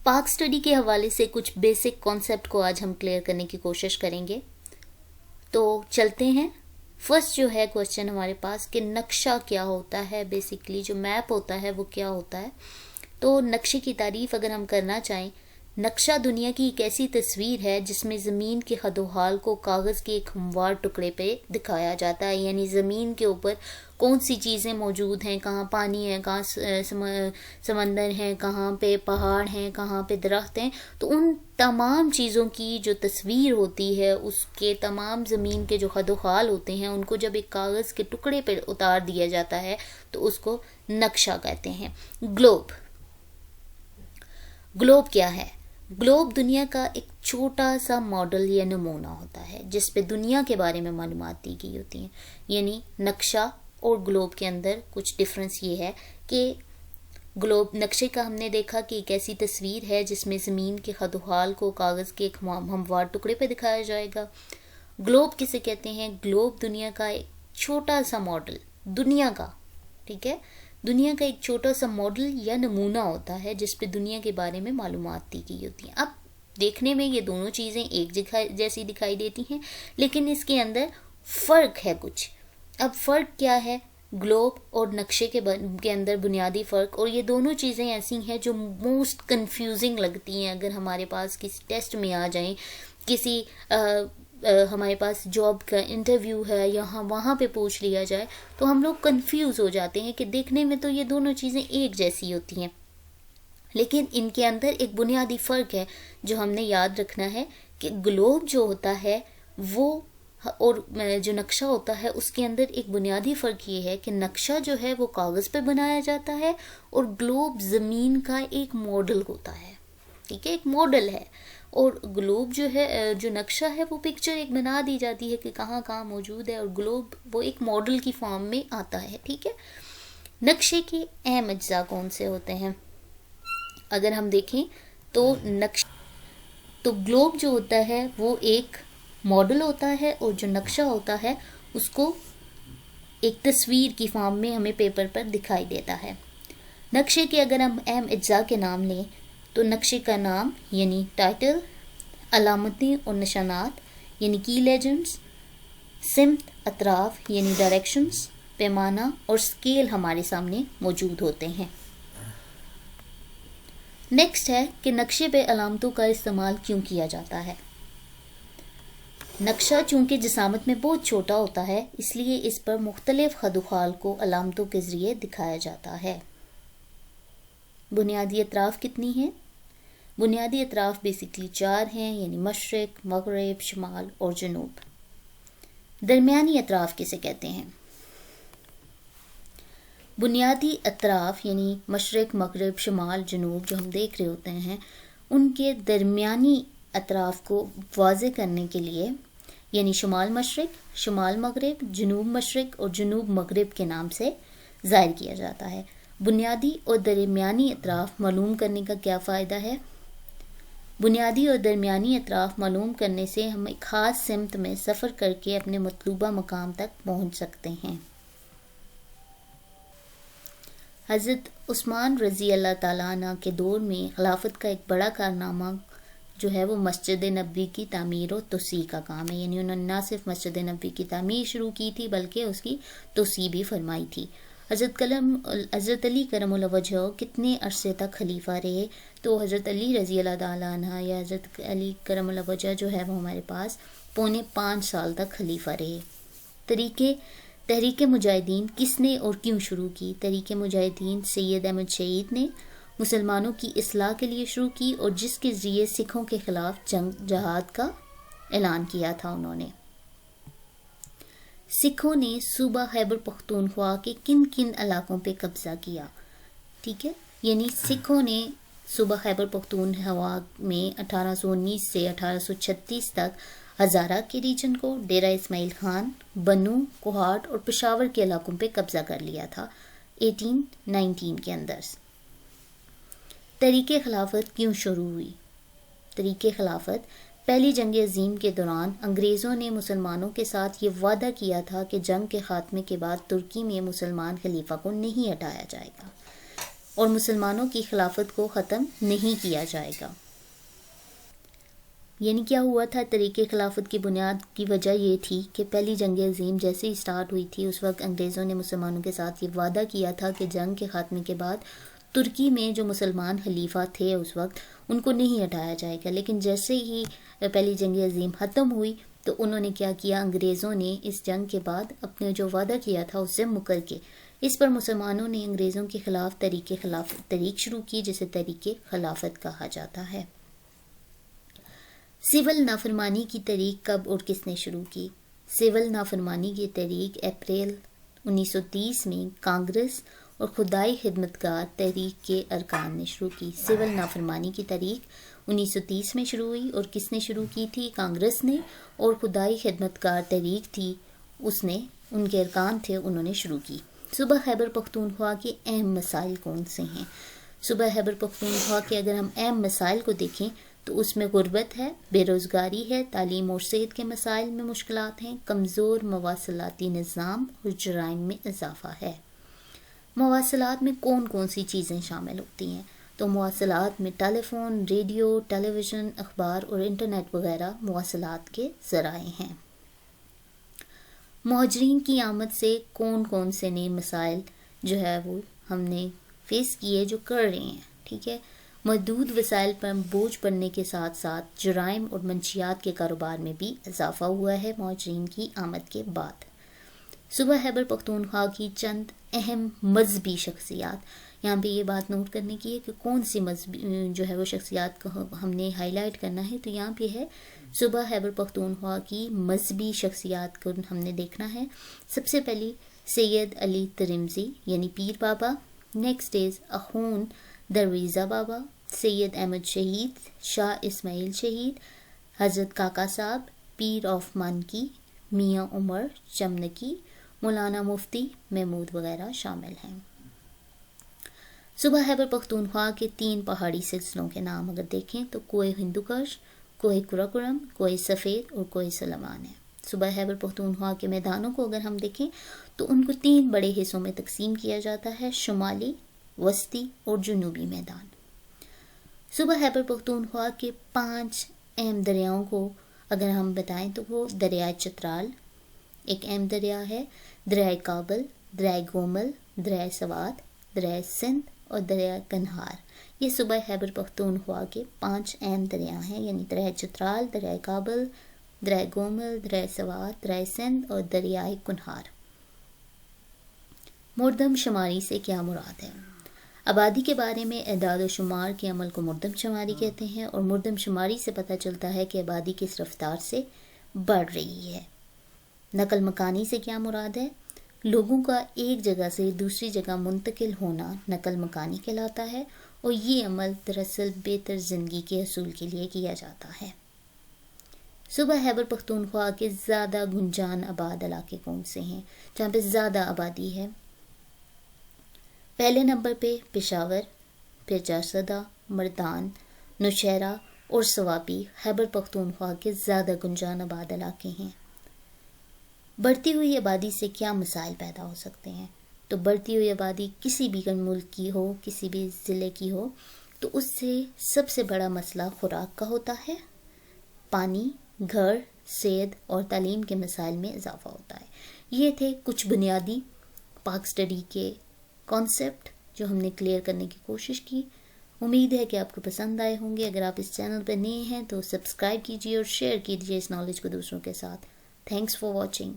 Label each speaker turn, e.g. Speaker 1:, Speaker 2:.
Speaker 1: پاک اسٹڈی کے حوالے سے کچھ بیسک کانسیپٹ کو آج ہم کلیئر کرنے کی کوشش کریں گے. تو چلتے ہیں. فرسٹ جو ہے کوشچن ہمارے پاس کہ نقشہ کیا ہوتا ہے. بیسکلی جو میپ ہوتا ہے وہ کیا ہوتا ہے. تو نقشے کی تعریف اگر ہم کرنا چاہیں، نقشہ دنیا کی ایک ایسی تصویر ہے جس میں زمین کے حد و حال کو کاغذ کے ایک ہموار ٹکڑے پہ دکھایا جاتا ہے. یعنی زمین کے اوپر کون سی چیزیں موجود ہیں، کہاں پانی ہے، کہاں سمندر ہیں، کہاں پہ پہاڑ ہیں، کہاں پہ درخت ہیں. تو ان تمام چیزوں کی جو تصویر ہوتی ہے، اس کے تمام زمین کے جو حد و حال ہوتے ہیں، ان کو جب ایک کاغذ کے ٹکڑے پہ اتار دیا جاتا ہے تو اس کو نقشہ کہتے ہیں. گلوب کیا ہے؟ گلوب دنیا کا ایک چھوٹا سا ماڈل یا نمونہ ہوتا ہے جس پہ دنیا کے بارے میں معلومات دی گئی ہوتی ہیں. یعنی نقشہ اور گلوب کے اندر کچھ ڈفرنس یہ ہے کہ گلوب نقشے کا ہم نے دیکھا کہ ایک ایسی تصویر ہے جس میں زمین کے حد و حال کو کاغذ کے ایک ہموار ٹکڑے پہ دکھایا جائے گا. گلوب کسے کہتے ہیں؟ گلوب دنیا کا ایک چھوٹا سا ماڈل، دنیا کا، ٹھیک ہے، دنیا کا ایک چھوٹا سا ماڈل یا نمونہ ہوتا ہے جس پہ دنیا کے بارے میں معلومات دی گئی ہوتی ہیں. اب دیکھنے میں یہ دونوں چیزیں ایک جیسی دکھائی دیتی ہیں، لیکن اس کے اندر فرق ہے کچھ. اب فرق کیا ہے گلوب اور نقشے کے اندر؟ بنیادی فرق، اور یہ دونوں چیزیں ایسی ہیں جو موسٹ کنفیوزنگ لگتی ہیں. اگر ہمارے پاس کسی ٹیسٹ میں آ جائیں، کسی ہمارے پاس جاب کا انٹرویو ہے یا وہاں پہ پوچھ لیا جائے تو ہم لوگ کنفیوز ہو جاتے ہیں کہ دیکھنے میں تو یہ دونوں چیزیں ایک جیسی ہوتی ہیں، لیکن ان کے اندر ایک بنیادی فرق ہے جو ہم نے یاد رکھنا ہے کہ گلوب جو ہوتا ہے وہ اور جو نقشہ ہوتا ہے اس کے اندر ایک بنیادی فرق یہ ہے کہ نقشہ جو ہے وہ کاغذ پہ بنایا جاتا ہے اور گلوب زمین کا ایک ماڈل ہوتا ہے. ٹھیک ہے، ایک ماڈل ہے. اور گلوب جو ہے، جو نقشہ ہے، وہ پکچر ایک بنا دی جاتی ہے کہ کہاں کہاں موجود ہے، اور گلوب وہ ایک ماڈل کی فارم میں آتا ہے. ٹھیک ہے. نقشے کے اہم اجزاء کون سے ہوتے ہیں اگر ہم دیکھیں تو تو گلوب جو ہوتا ہے وہ ایک ماڈل ہوتا ہے، اور جو نقشہ ہوتا ہے اس کو ایک تصویر کی فارم میں ہمیں پیپر پر دکھائی دیتا ہے. نقشے کے اگر ہم اہم اجزاء کے نام لیں تو نقشے کا نام یعنی ٹائٹل، علامتیں اور نشانات یعنی کی لیجنڈز، سمت اطراف یعنی ڈائریکشنز، پیمانہ اور سکیل ہمارے سامنے موجود ہوتے ہیں. نیکسٹ ہے کہ نقشے پہ علامتوں کا استعمال کیوں کیا جاتا ہے. نقشہ چونکہ جسامت میں بہت چھوٹا ہوتا ہے، اس لیے اس پر مختلف حد و حال کو علامتوں کے ذریعے دکھایا جاتا ہے. بنیادی اطراف کتنی ہیں؟ بنیادی اطراف بیسکلی 4 ہیں، یعنی مشرق، مغرب، شمال اور جنوب. درمیانی اطراف کسے کہتے ہیں؟ بنیادی اطراف یعنی مشرق، مغرب، شمال، جنوب جو ہم دیکھ رہے ہوتے ہیں، ان کے درمیانی اطراف کو واضح کرنے کے لیے یعنی شمال مشرق، شمال مغرب، جنوب مشرق اور جنوب مغرب کے نام سے ظاہر کیا جاتا ہے. بنیادی اور درمیانی اطراف معلوم کرنے کا کیا فائدہ ہے؟ بنیادی اور درمیانی اطراف معلوم کرنے سے ہم ایک خاص سمت میں سفر کر کے اپنے مطلوبہ مقام تک پہنچ سکتے ہیں. حضرت عثمان رضی اللہ تعالیٰ عنہ کے دور میں خلافت کا ایک بڑا کارنامہ جو ہے وہ مسجد نبوی کی تعمیر و توسیع کا کام ہے. یعنی انہوں نے نہ صرف مسجد نبوی کی تعمیر شروع کی تھی بلکہ اس کی توسیع بھی فرمائی تھی. حضرت علی کرم اللہ وجہہ کتنے عرصے تک خلیفہ رہے؟ تو حضرت علی رضی اللہ تعالیٰ عنہ یا حضرت علی کرم اللہ وجہہ جو ہے وہ ہمارے پاس 5.25 سال تک خلیفہ رہے. تحریک مجاہدین کس نے اور کیوں شروع کی؟ تحریک مجاہدین سید احمد شہید نے مسلمانوں کی اصلاح کے لیے شروع کی، اور جس کے ذریعے سکھوں کے خلاف جہاد کا اعلان کیا تھا. انہوں نے سکھوں نے صوبہ خیبر پختونخوا کے کن کن علاقوں پہ قبضہ کیا؟ ٹھیک ہے، یعنی سکھوں نے صوبہ خیبر پختونخوا میں 1819 سے 1836 تک ہزارہ کے ریجن کو، ڈیرہ اسماعیل خان، بنو، کوہاٹ اور پشاور کے علاقوں پہ قبضہ کر لیا تھا 1819 کے اندر. تحریک خلافت کیوں شروع ہوئی؟ تحریک خلافت پہلی جنگ عظیم کے دوران انگریزوں نے مسلمانوں کے ساتھ یہ وعدہ کیا تھا کہ جنگ کے خاتمے کے بعد ترکی میں مسلمان خلیفہ کو نہیں ہٹایا جائے گا، اور مسلمانوں کی خلافت کو ختم نہیں کیا جائے گا۔ یعنی کیا ہوا تھا، طریقے خلافت کی بنیاد کی وجہ یہ تھی کہ پہلی جنگ عظیم جیسے ہی سٹارٹ ہوئی تھی اس وقت انگریزوں نے مسلمانوں کے ساتھ یہ وعدہ کیا تھا کہ جنگ کے خاتمے کے بعد ترکی میں جو مسلمان خلیفہ تھے اس وقت ان کو نہیں ہٹایا جائے گا۔ لیکن جیسے ہی پہلی جنگ عظیم ختم ہوئی تو انہوں نے کیا کیا، انگریزوں نے اس جنگ کے بعد اپنے جو وعدہ کیا تھا اس سے مکر کے اس پر مسلمانوں نے انگریزوں کے خلاف تحریک شروع کی جسے تحریک خلافت کہا جاتا ہے۔ سول نافرمانی کی تحریک کب اور کس نے شروع کی؟ سول نافرمانی کی تحریک اپریل 1930 میں کانگریس اور خدائی خدمتگار تحریک کے ارکان نے شروع کی۔ سول نافرمانی کی تحریک 1930 میں شروع ہوئی اور کس نے شروع کی تھی؟ کانگریس نے، اور خدائی خدمتگار تحریک تھی اس نے، ان کے ارکان تھے، انہوں نے شروع کی۔ صوبہ خیبر پختونخوا کے اہم مسائل کون سے ہیں؟ صوبہ خیبر پختونخوا کے اگر ہم اہم مسائل کو دیکھیں تو اس میں غربت ہے، بے روزگاری ہے، تعلیم اور صحت کے مسائل میں مشکلات ہیں، کمزور مواصلاتی نظام اور جرائم میں اضافہ ہے۔ مواصلات میں کون کون سی چیزیں شامل ہوتی ہیں؟ تو مواصلات میں ٹیلی فون، ریڈیو، ٹیلی ویژن، اخبار اور انٹرنیٹ وغیرہ مواصلات کے ذرائع ہیں۔ مہاجرین کی آمد سے کون کون سے نئے مسائل جو ہے وہ ہم نے فیس کیے جو کر رہے ہیں، ٹھیک ہے۔ محدود وسائل پر بوجھ پڑنے کے ساتھ ساتھ جرائم اور منشیات کے کاروبار میں بھی اضافہ ہوا ہے مہاجرین کی آمد کے بعد۔ صوبہ خیبر پختونخوا کی چند اہم مذہبی شخصیات، یہاں پہ یہ بات نوٹ کرنے کی ہے کہ کون سی مذہبی جو ہے وہ شخصیات کو ہم نے ہائی لائٹ کرنا ہے، تو یہاں پہ ہے صوبہ خیبر پختونخوا کی مذہبی شخصیات کو ہم نے دیکھنا ہے۔ سب سے پہلی سید علی ترمذی یعنی پیر بابا، نیکسٹ از اخون درویزہ بابا، سید احمد شہید، شاہ اسماعیل شہید، حضرت کاکا صاحب، پیر آف مانکی، میاں عمر چمنکی، مولانا مفتی محمود وغیرہ شامل ہیں۔ صوبہ خیبر پختونخوا کے 3 پہاڑی سلسلوں کے نام اگر دیکھیں تو کوہ ہندوکش، کوہ قراقرم، کوہ سفید اور کوہ سلیمان ہے۔ صوبہ خیبر پختونخوا کے میدانوں کو اگر ہم دیکھیں تو ان کو 3 بڑے حصوں میں تقسیم کیا جاتا ہے، شمالی، وسطی اور جنوبی میدان۔ صوبہ خیبر پختونخوا کے 5 اہم دریاؤں کو اگر ہم بتائیں تو وہ دریائے چترال ایک اہم دریا ہے، دریائے کابل، دریائے گومل، دریائے سوات، دریائے سندھ اور دریائے کنہار، یہ صوبہ خیبر پختونخوا کے 5 اہم دریا ہیں، یعنی دریائے چترال، دریائے کابل، دریائے گومل، دریائے سوات، دریائے سندھ اور دریائے کنہار۔ مردم شماری سے کیا مراد ہے؟ آبادی کے بارے میں اعداد و شمار کے عمل کو مردم شماری کہتے ہیں، اور مردم شماری سے پتہ چلتا ہے کہ آبادی کس رفتار سے بڑھ رہی ہے۔ نقل مکانی سے کیا مراد ہے؟ لوگوں کا ایک جگہ سے دوسری جگہ منتقل ہونا نقل مکانی کہلاتا ہے، اور یہ عمل دراصل بہتر زندگی کے حصول کے لیے کیا جاتا ہے۔ صوبہ خیبر پختونخوا کے زیادہ گنجان آباد علاقے کون سے ہیں جہاں پہ زیادہ آبادی ہے؟ پہلے نمبر پہ پشاور، پھر جارسدہ، مردان، نوشہرہ اور سوابی خیبر پختونخوا کے زیادہ گنجان آباد علاقے ہیں۔ بڑھتی ہوئی آبادی سے کیا مسائل پیدا ہو سکتے ہیں؟ تو بڑھتی ہوئی آبادی کسی بھی ملک کی ہو، کسی بھی ضلع کی ہو، تو اس سے سب سے بڑا مسئلہ خوراک کا ہوتا ہے، پانی، گھر، صحت اور تعلیم کے مسائل میں اضافہ ہوتا ہے۔ یہ تھے کچھ بنیادی پاک اسٹڈی کے کانسیپٹ جو ہم نے کلیئر کرنے کی کوشش کی۔ امید ہے کہ آپ کو پسند آئے ہوں گے۔ اگر آپ اس چینل پر نئے ہیں تو سبسکرائب کیجیے اور شیئر کیجیے اس نالج کو دوسروں کے ساتھ۔ Thanks for watching.